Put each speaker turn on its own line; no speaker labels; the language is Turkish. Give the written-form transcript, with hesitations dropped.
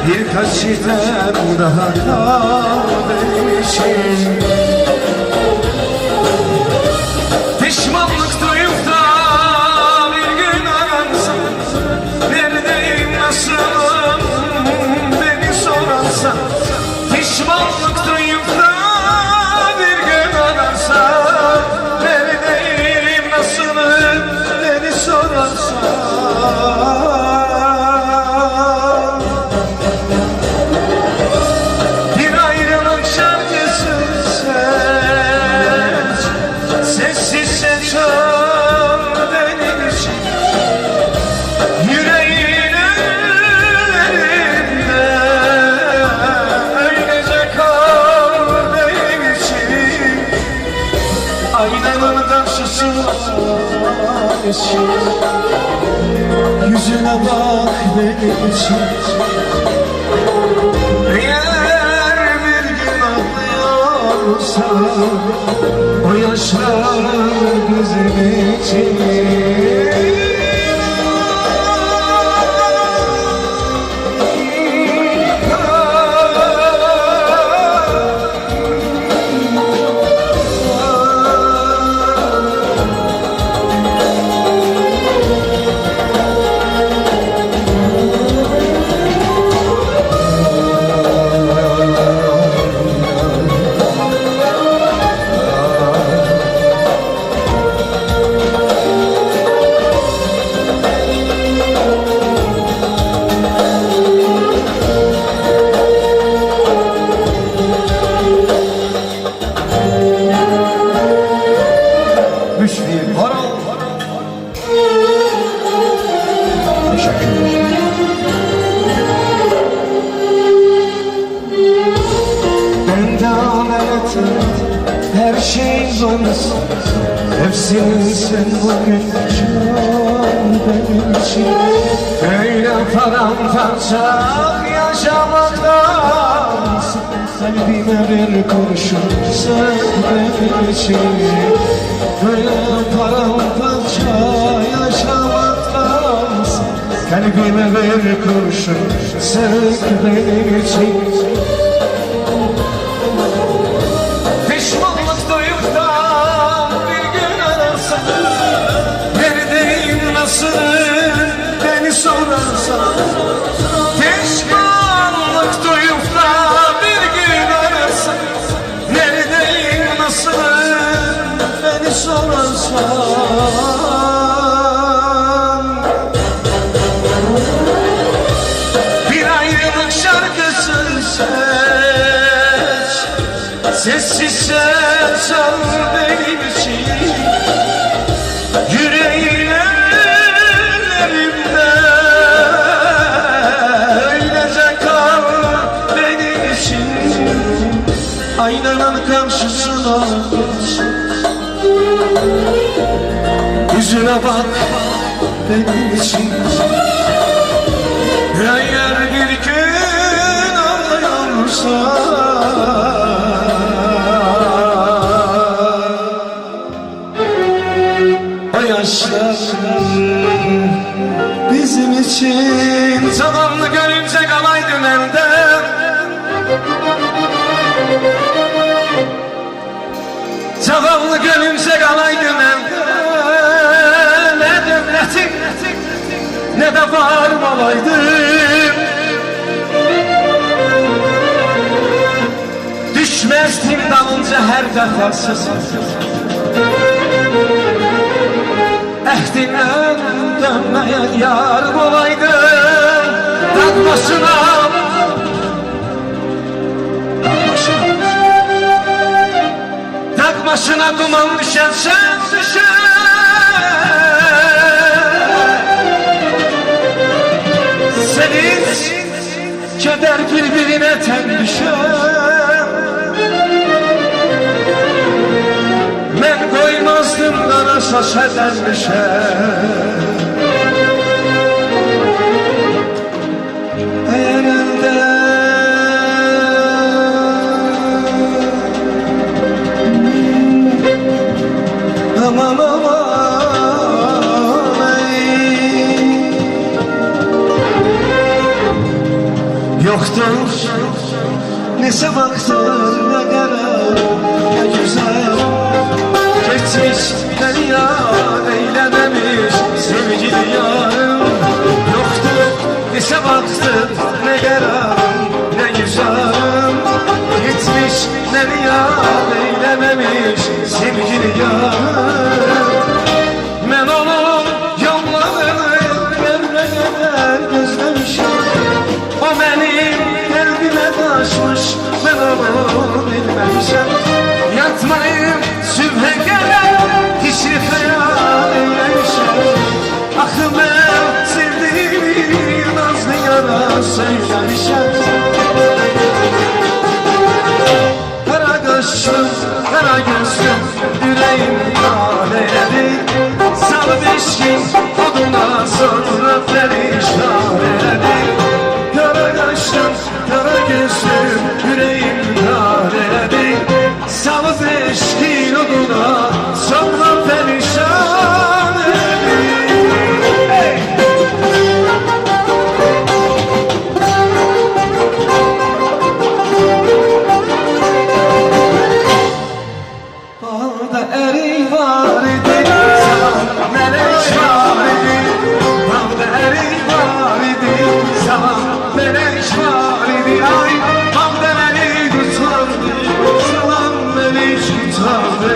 birkaç sitem daha kal benim için. Pişmanlık duyup da bir gün ararsam, neredeyim nasılım beni sorarsan. Pişmanlık duyup da bir gün ararsam, neredeyim nasılım beni sorarsan. Aynanın karşısına yüzüne bak benim için. Eğer bir gün ağlıyorsa o yaşlar gözüm için. Her şeyin bonus, hepsinin sen bugün can benim için. Öyle paramparça yaşamaktan, kalbime bir kurşun sen benim için. Öyle paramparça yaşamaktan, kalbime bir kurşun sen benim için. Pişmanlık duyup da bir gün ararsan, neredeyim nasılım beni sorarsan. Bir ayrılık şarkısı seç, sessizce çal benim için. Yüreğine aynanın karşısına geç, yüzüne bak benim için. Eğer bir gün ağlıyorsa o yaşlar bizim için. Zavallı görünce kalaydım elde, zavallı gönlümse kalaydım evde. Ne devletim ne de varım olaydım, düşmezdim dalınca her defasız. Ehdinden dönmeyen yarım olaydım. Tat başına başına duman düşen sen düşen, senin keder birbirine ten düşen. Ben koymazdım kara şaşeden düşen. Eğer elde yoktur. Neçə vaxtdır nə qərar, nə güzel. Geçmiş beni yad eylememiş sevgili yarım. Yoktur neçə vaxtdır nə qərar, nə güzel. Geçmiş beni yad eylememiş sevgili yarım. Ben onun yollarını yerine kadar gözlemişim. O benim kalbime taşmış, ben onu bilmemişim. Yatmayıp sübhe kadar teşrif hayal eylemişim. Axı ben sevdiğimi nazlı yara söylemişim. Kara kaşım, kara gözlüm, yüreğim kaleli. Salıp eşkin oduna sonra perişan eledi. Kara kaşım, kara gözlüm, yüreğim kaleli. Salıp eşkin oduna sonra perişan eledi. Hey! Balda eri var idi, salam melek var idi. Balda eri var idi, salam melek var idi. Ay, balda eri tutardı, salam melek tutardı.